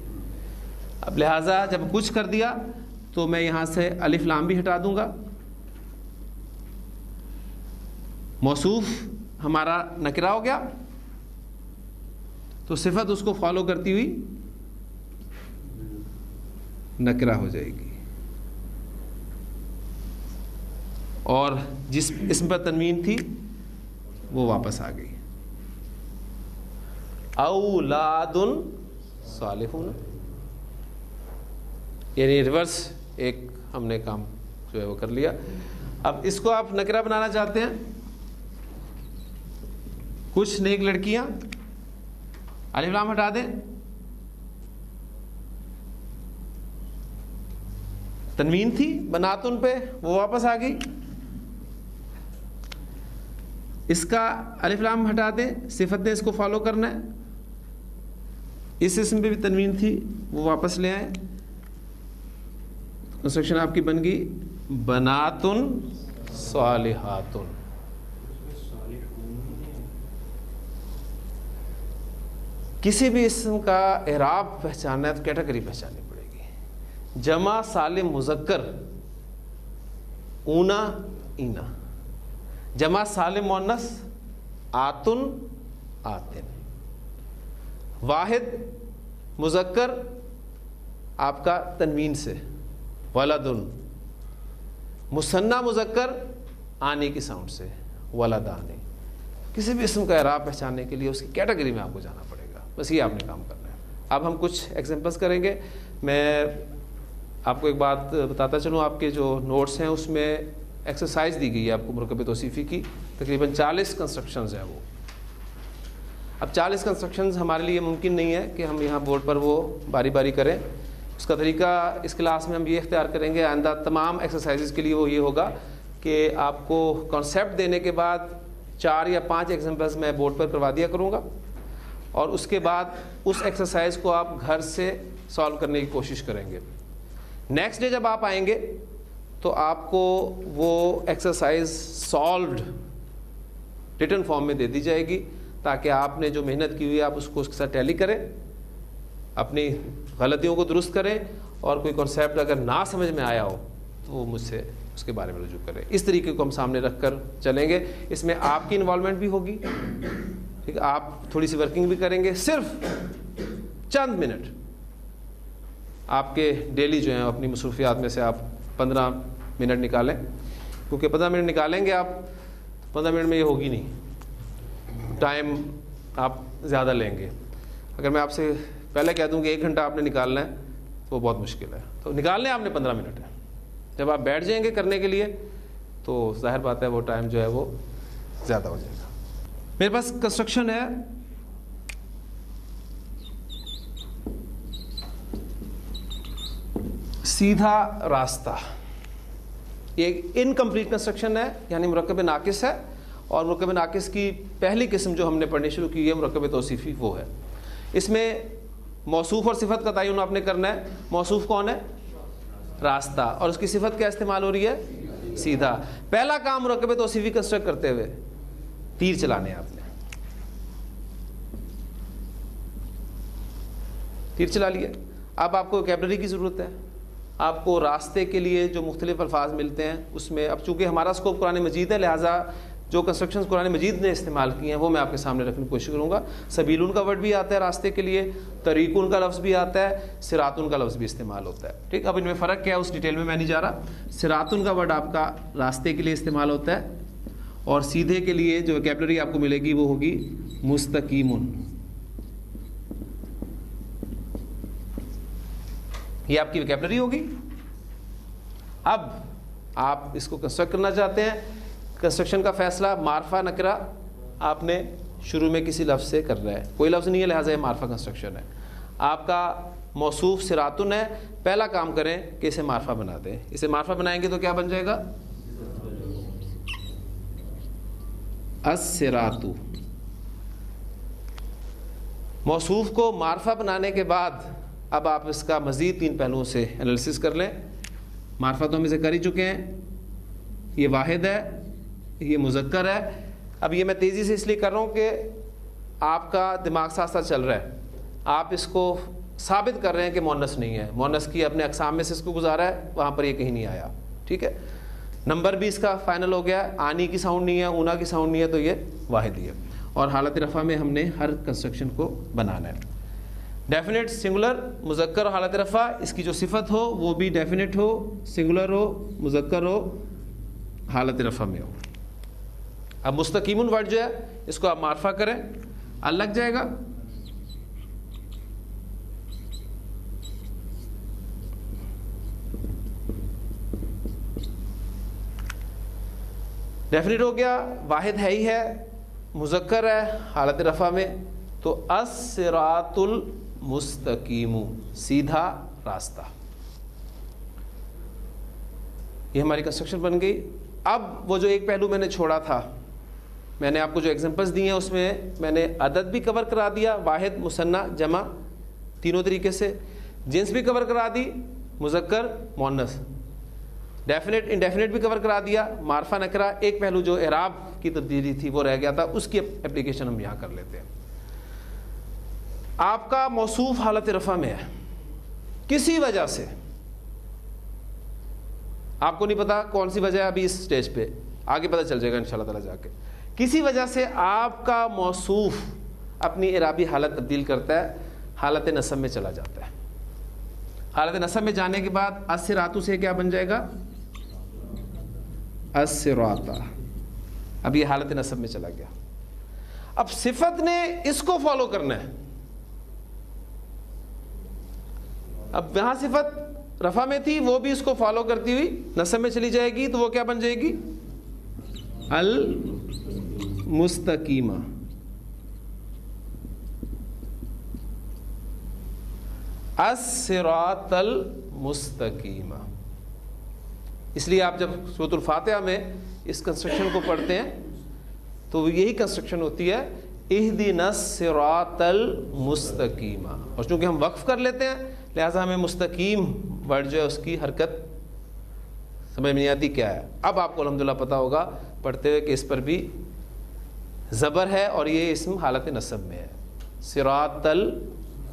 [SPEAKER 4] اب لہٰذا جب کچھ کر دیا تو میں یہاں سے الف لام بھی ہٹا دوں گا. موصوف ہمارا نکرہ ہو گیا تو صفت اس کو فالو کرتی ہوئی نکرہ ہو جائے گی. اور جس اسم پر تنوین تھی وہ واپس آ گئی. اولاد صالحون. یعنی ریورس ایک ہم نے کام جو ہے وہ کر لیا. اب اس کو آپ نکرہ بنانا چاہتے ہیں. کچھ نیک لڑکیاں، الف لام ہٹا دیں. تنوین تھی بناتن پہ، وہ واپس آ گئی. اس کا الف لام ہٹا دیں، صفت نے اس کو فالو کرنا ہے. اس اسم پہ بھی تنوین تھی، وہ واپس لے آئیں. کنسٹرکشن آپ کی بن گئی بناتن صالحاتن. کسی بھی اسم کا اعراب پہچاننا ہے تو کیٹیگری پہچاننی پڑے گی. جمع سالم مذکر اونا اینا، جمع سالم مؤنث آتن آتن، واحد مذکر آپ کا تنوین سے ولدن، مثنی مذکر آنے کی ساؤنڈ سے ولدانی. کسی بھی اسم کا اعراب پہچاننے کے لیے اس کی کیٹیگری میں آپ کو جانا پڑے گا. بس یہ آپ نے کام کرنا ہے. اب ہم کچھ ایگزامپلس کریں گے. میں آپ کو ایک بات بتاتا چلوں، آپ کے جو نوٹس ہیں اس میں ایکسرسائز دی گئی ہے آپ کو مرکب توصیفی کی، تقریباً 40 کنسٹرکشنز ہیں وہ. اب 40 کنسٹرکشنز ہمارے لیے ممکن نہیں ہے کہ ہم یہاں بورڈ پر وہ باری باری کریں. اس کا طریقہ اس کلاس میں ہم یہ اختیار کریں گے، آئندہ تمام ایکسرسائزز کے لیے وہ یہ ہوگا کہ آپ کو کانسیپٹ دینے کے بعد 4 یا 5 ایگزامپلس میں بورڈ پر کروا دیا کروں گا، اور اس کے بعد اس ایکسرسائز کو آپ گھر سے سالو کرنے کی کوشش کریں گے. نیکسٹ ڈے جب آپ آئیں گے تو آپ کو وہ ایکسرسائز سالوڈ ریٹن فارم میں دے دی جائے گی، تاکہ آپ نے جو محنت کی ہوئی ہے آپ اس کو اس کے ساتھ ٹیلی کریں، اپنی غلطیوں کو درست کریں، اور کوئی کانسیپٹ اگر نہ سمجھ میں آیا ہو تو وہ مجھ سے اس کے بارے میں رجوع کریں. اس طریقے کو ہم سامنے رکھ کر چلیں گے. اس میں آپ کی انوالومنٹ بھی ہوگی، ٹھیک ہے، آپ تھوڑی سی ورکنگ بھی کریں گے. صرف چند منٹ آپ کے ڈیلی جو ہیں اپنی مصروفیات میں سے آپ 15 منٹ نکالیں، کیونکہ 15 منٹ نکالیں گے آپ، 15 منٹ میں یہ ہوگی نہیں، ٹائم آپ زیادہ لیں گے. اگر میں آپ سے پہلے کہہ دوں کہ 1 گھنٹہ آپ نے نکالنا ہے تو وہ بہت مشکل ہے. تو نکالنے آپ نے 15 منٹ ہے. جب آپ بیٹھ جائیں گے کرنے کے لیے تو ظاہر بات ہے وہ ٹائم جو ہے وہ زیادہ ہو جائے گا. میرے پاس کنسٹرکشن ہے سیدھا راستہ. یہ ایک انکمپلیٹ کنسٹرکشن ہے، یعنی مرکب ناقص ہے، اور مرکب ناقص کی پہلی قسم جو ہم نے پڑھنی شروع کی ہے مرکب توصیفی وہ ہے. اس میں موصوف اور صفت کا تعین آپ نے کرنا ہے. موصوف کون ہے؟ راستہ. اور اس کی صفت کیا استعمال ہو رہی ہے؟ سیدھا. پہلا کام مرکب توصیفی کنسٹرکٹ کرتے ہوئے تیر چلانے آپ نے. تیر چلا لیا. اب آپ کو ویکیبلری کی ضرورت ہے. آپ کو راستے کے لیے جو مختلف الفاظ ملتے ہیں اس میں، اب چونکہ ہمارا اسکوپ قرآن مجید ہے لہٰذا جو کنسٹرکشنز قرآن مجید نے استعمال کی ہیں وہ میں آپ کے سامنے رکھنے کی کوشش کروں گا. سبیلون کا ورڈ بھی آتا ہے راستے کے لیے، طریقون کا لفظ بھی آتا ہے، صراطون کا لفظ بھی استعمال ہوتا ہے. ٹھیک، اب ان میں فرق کیا ہے اس ڈیٹیل میں میں نہیں جا رہا. صراطون کا ورڈ آپ کا راستے کے لیے استعمال ہوتا ہے، اور سیدھے کے لیے جو ویکیبلری آپ کو ملے گی وہ ہوگی مستقیمون. یہ آپ کی ویکیبلری ہوگی. اب آپ اس کو کنسٹرکٹ کرنا چاہتے ہیں. کنسٹرکشن کا فیصلہ معرفہ نکرہ آپ نے شروع میں کسی لفظ سے کرنا ہے. کوئی لفظ نہیں ہے لہٰذا یہ معرفہ کنسٹرکشن ہے. آپ کا موصوف صراطن ہے. پہلا کام کریں کہ اسے معرفہ بنا دیں. اسے معرفہ بنائیں گے تو کیا بن جائے گا؟ الصراط. موصوف کو معرفہ بنانے کے بعد اب آپ اس کا مزید 3 پہلوؤں سے انالیسس کر لیں. معرفہ تو ہم اسے کر ہی چکے ہیں. یہ واحد ہے، یہ مذکر ہے. اب یہ میں تیزی سے اس لیے کر رہا ہوں کہ آپ کا دماغ ساتھ ساتھ چل رہا ہے. آپ اس کو ثابت کر رہے ہیں کہ مؤنث نہیں ہے. مؤنث کی اپنے اقسام میں سے اس کو گزارا ہے، وہاں پر یہ کہیں نہیں آیا. ٹھیک ہے، نمبر بھی اس کا فائنل ہو گیا. آنی کی ساؤنڈ نہیں ہے، اونا کی ساؤنڈ نہیں ہے، تو یہ واحد ہی ہے. اور حالت رفع میں ہم نے ہر کنسٹرکشن کو بنانا ہے. ڈیفینٹ سنگولر مذکر اور حالت رفع، اس کی جو صفت ہو وہ بھی ڈیفینٹ ہو، سنگولر ہو، مذکر ہو، حالت رفع میں ہو. اب مستقیمون ورڈ جو ہے اس کو آپ معرفہ کریں، ال لگ جائے گا. ڈیفینٹ ہو گیا، واحد ہے ہی ہے، مذکر ہے، حالت رفع میں. تو الصراط المستقیم، سیدھا راستہ. یہ ہماری کنسٹرکشن بن گئی. اب وہ جو ایک پہلو میں نے چھوڑا تھا, میں نے آپ کو جو ایگزامپلس دی ہیں اس میں میں نے عدد بھی کور کرا دیا, واحد, مثنیٰ, جمع, تینوں طریقے سے. جنس بھی کور کرا دی, مذکر, مؤنث. ڈیفینٹ انڈیفینٹ بھی کور کرا دیا, معرفہ نکرہ. ایک پہلو جو اعراب کی تبدیلی تھی وہ رہ گیا تھا, اس کی اپلیکیشن ہم یہاں کر لیتے ہیں. آپ کا موصوف حالت رفع میں ہے, کسی وجہ سے, آپ کو نہیں پتا کون سی وجہ ہے ابھی اس سٹیج پہ, آگے پتہ چل جائے گا انشاءاللہ تعالی جا کے. کسی وجہ سے آپ کا موصوف اپنی اعرابی حالت تبدیل کرتا ہے, حالت نصب میں چلا جاتا ہے. حالت نصب میں جانے کے بعد الصراط سے کیا بن جائے گا؟ الصراط. اب یہ حالت نصب میں چلا گیا. اب صفت نے اس کو فالو کرنا ہے. اب یہاں صفت رفع میں تھی, وہ بھی اس کو فالو کرتی ہوئی نصب میں چلی جائے گی, تو وہ کیا بن جائے گی؟ المستقیمہ. الصراط المستقیمہ. اس لیے آپ جب سورۃ الفاتحہ میں اس کنسٹرکشن کو پڑھتے ہیں تو یہی کنسٹرکشن ہوتی ہے, اہدنا الصراط المستقیمہ. اور چونکہ ہم وقف کر لیتے ہیں لہٰذا ہمیں مستقیم ورڈ جو ہے اس کی حرکت سمجھ میں نہیں آتی کیا ہے. اب آپ کو الحمدللہ پتہ ہوگا پڑھتے ہوئے کہ اس پر بھی زبر ہے اور یہ اسم حالت نصب میں ہے.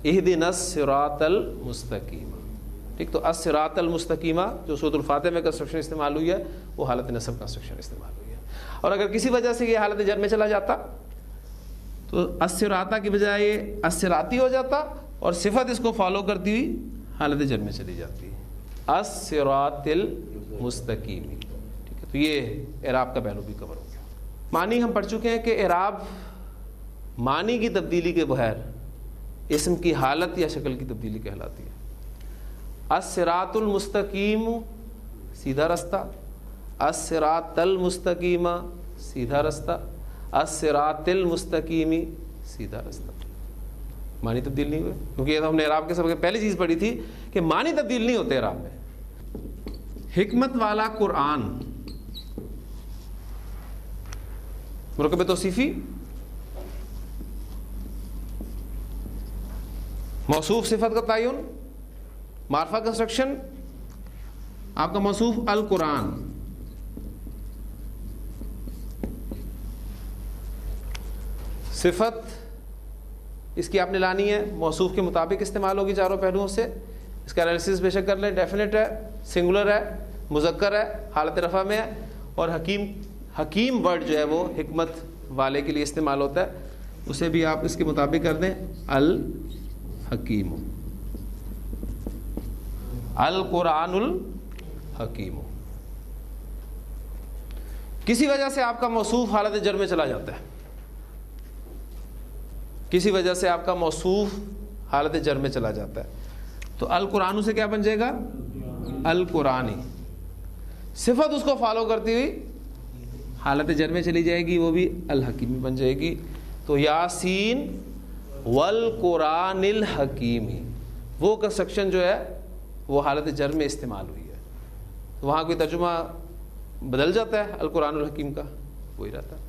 [SPEAKER 4] اہدنا الصراط المستقیمہ. ٹھیک, تو الصراط المستقیمہ جو سورۃ الفاتحہ میں کنسٹرکشن استعمال ہوئی ہے وہ حالت نصب کنسٹرکشن استعمال ہوئی ہے. اور اگر کسی وجہ سے یہ حالت جر میں چلا جاتا تو الصراط کی بجائے الصراطی ہو جاتا, اور صفت اس کو فالو کرتی ہوئی حالت جر میں چلی جاتی ہے, الصراط المستقیم. ٹھیک ہے, تو یہ اعراب کا پہلو بھی کور ہو گیا. معنی ہم پڑھ چکے ہیں کہ اعراب معنی کی تبدیلی کے بغیر اسم کی حالت یا شکل کی تبدیلی کہلاتی ہے. الصراط المستقیم سیدھا رستہ, الصراط المستقیمہ سیدھا رستہ, الصراط المستقیمی سیدھا رستہ. معنی تبدیل نہیں ہوئے, کیونکہ یہ تو ہم نے اعراب کے سب سے پہلی چیز پڑھی تھی کہ معنی تبدیل نہیں ہوتے اعراب میں. حکمت والا قرآن, مرکب توصیفی, موصوف صفت کا تعین, معرفہ کنسٹرکشن, آپ کا موصوف القرآن, صفت اس کی آپ نے لانی ہے, موصوف کے مطابق استعمال ہوگی چاروں پہلوؤں سے. اس کا انالیسس بے شک کر لیں, ڈیفینٹ ہے, سنگولر ہے, مذکر ہے, حالت رفع میں ہے, اور حکیم ورڈ جو ہے وہ حکمت والے کے لیے استعمال ہوتا ہے, اسے بھی آپ اس کے مطابق کر دیں الحکیم, القرآن الحکیم. کسی وجہ سے آپ کا موصوف حالت جر میں چلا جاتا ہے, کسی وجہ سے آپ کا موصوف حالت جر میں چلا جاتا ہے, تو القرآن سے کیا بن جائے گا؟ القرآنی. صفت اس کو فالو کرتی ہوئی حالت جر میں چلی جائے گی, وہ بھی الحکیمی بن جائے گی. تو یاسین والقرآن الحکیمی, وہ کنسٹرکشن جو ہے وہ حالت جر میں استعمال ہوئی ہے. تو وہاں کوئی ترجمہ بدل جاتا ہے القرآن الحکیم کا, وہی رہتا ہے.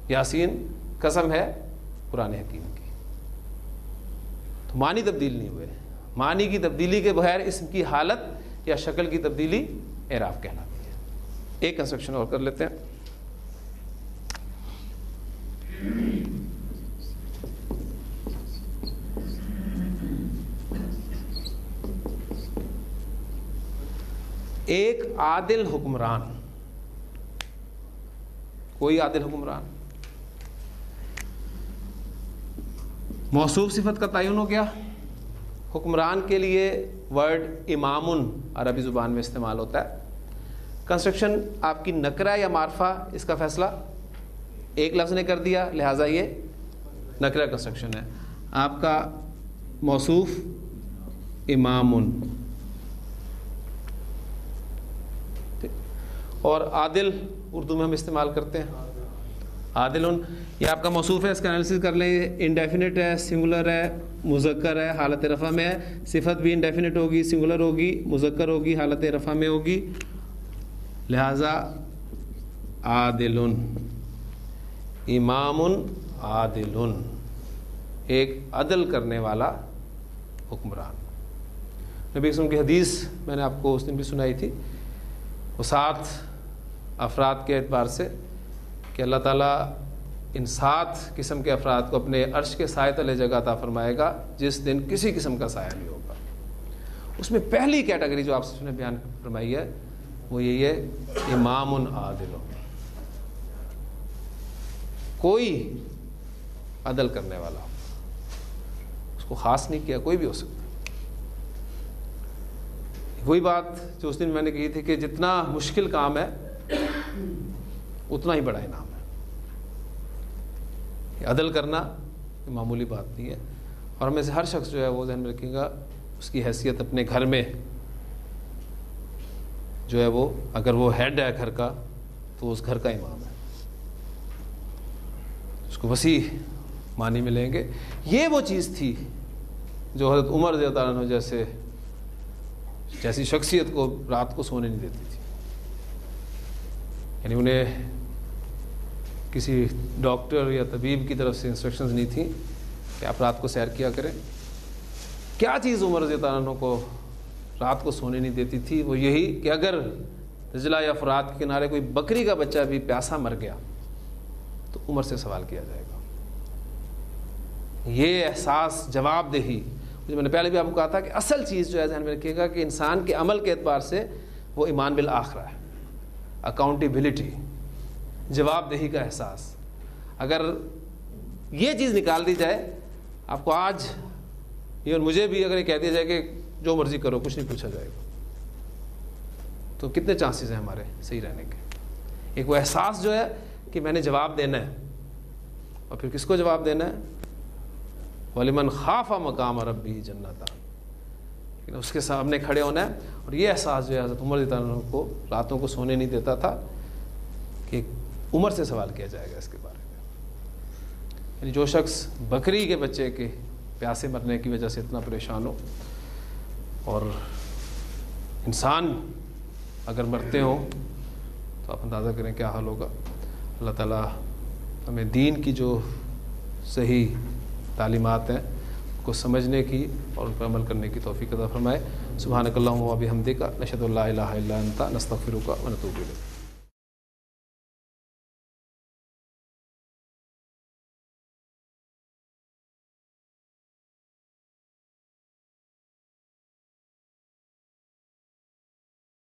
[SPEAKER 4] یاسین قسم ہے قرآن حکیم کی. تو معنی تبدیل نہیں ہوئے. معنی کی تبدیلی کے بغیر اسم کی حالت یا شکل کی تبدیلی اعراب کہلاتی ہے. ایک کنسٹرکشن اور کر لیتے ہیں. ایک عادل حکمران, کوئی عادل حکمران, موصوف صفت کا تعین ہو گیا. حکمران کے لیے ورڈ امامن عربی زبان میں استعمال ہوتا ہے. کنسٹرکشن آپ کی نکرہ یا معرفہ, اس کا فیصلہ ایک لفظ نے کر دیا, لہٰذا یہ نکرہ کنسٹرکشن ہے. آپ کا موصوف امامن, اور عادل اردو میں ہم استعمال کرتے ہیں عادلن. یہ آپ کا موصوف ہے, اس کا انالیسس کر لیں. انڈیفینٹ ہے, سنگولر ہے, مذکر ہے, حالت رفع میں ہے. صفت بھی انڈیفینٹ ہوگی, سنگولر ہوگی, مذکر ہوگی, حالت رفع میں ہوگی. لہذا عادل، امام عادل، ایک عدل کرنے والا حکمران۔ نبی وسلم کی حدیث میں نے آپ کو اس دن بھی سنائی تھی، وہ 7 افراد کے اعتبار سے کہ اللہ تعالیٰ ان 7 قسم کے افراد کو اپنے عرش کے سائے تلے جگہ عطا فرمائے گا جس دن کسی قسم کا سایہ نہیں ہوگا۔ اس میں پہلی کیٹیگری جو آپ سے نے بیان فرمائی ہے وہ یہی ہے امام عادل، کوئی عدل کرنے والا، اس کو خاص نہیں کیا، کوئی بھی ہو سکتا۔ وہی بات جو اس دن میں نے کہی تھی کہ جتنا مشکل کام ہے اتنا ہی بڑا انعام ہے۔ عدل کرنا معمولی بات نہیں ہے، اور ہمیں سے ہر شخص جو ہے وہ ذہن میں رکھے گا اس کی حیثیت اپنے گھر میں جو ہے وہ، اگر وہ ہیڈ ہے گھر کا تو اس گھر کا امام ہے، اس کو وسیع معنی میں لیں گے۔ یہ وہ چیز تھی جو حضرت عمر رضی اللہ عنہ جیسی شخصیت کو رات کو سونے نہیں دیتی تھی، یعنی انہیں کسی ڈاکٹر یا طبیب کی طرف سے انسٹرکشنز نہیں تھیں کہ آپ رات کو سیر کیا کریں۔ کیا چیز عمر رضی اللہ عنہ کو رات کو سونے نہیں دیتی تھی؟ وہ یہی کہ اگر دجلہ یا فرات کے کنارے کوئی بکری کا بچہ بھی پیاسا مر گیا تو عمر سے سوال کیا جائے گا۔ یہ احساس، جواب دہی، میں نے پہلے بھی آپ کو کہا تھا کہ اصل چیز جو ہے ذہن میں رکھیے گا کہ انسان کے عمل کے اعتبار سے وہ ایمان بالآخرہ ہے، اکاؤنٹیبلٹی، جواب دہی کا احساس۔ اگر یہ چیز نکال دی جائے، آپ کو آج یہ اور مجھے بھی اگر یہ کہہ دیا جائے کہ جو مرضی کرو کچھ نہیں پوچھا جائے گا، تو کتنے چانسز ہیں ہمارے صحیح رہنے کے؟ ایک وہ احساس جو ہے کہ میں نے جواب دینا ہے، اور پھر کس کو جواب دینا ہے؟ وَلِمَنْ خَافَ مَقَامَ رَبِّهِ جَنَّتَانِ، لیکن اس کے سامنے کھڑے ہونا ہے۔ اور یہ احساس جو ہے حضرت عمر رضی اللہ عنہ کو راتوں کو سونے نہیں دیتا تھا کہ عمر سے سوال کیا جائے گا اس کے بارے میں۔ یعنی جو شخص بکری کے بچے کے پیاسے مرنے کی وجہ سے اتنا پریشان ہو، اور انسان اگر مرتے ہوں تو آپ اندازہ کریں کیا حال ہوگا۔ اللہ تعالیٰ ہمیں دین کی جو صحیح تعلیمات ہیں کو سمجھنے کی اور ان پر عمل کرنے کی توفیق عطا فرمائے۔ سبحانک اللہم و بحمدک، نشہد ان لا الہ الا انت، نستغفرک و نتوب الیک۔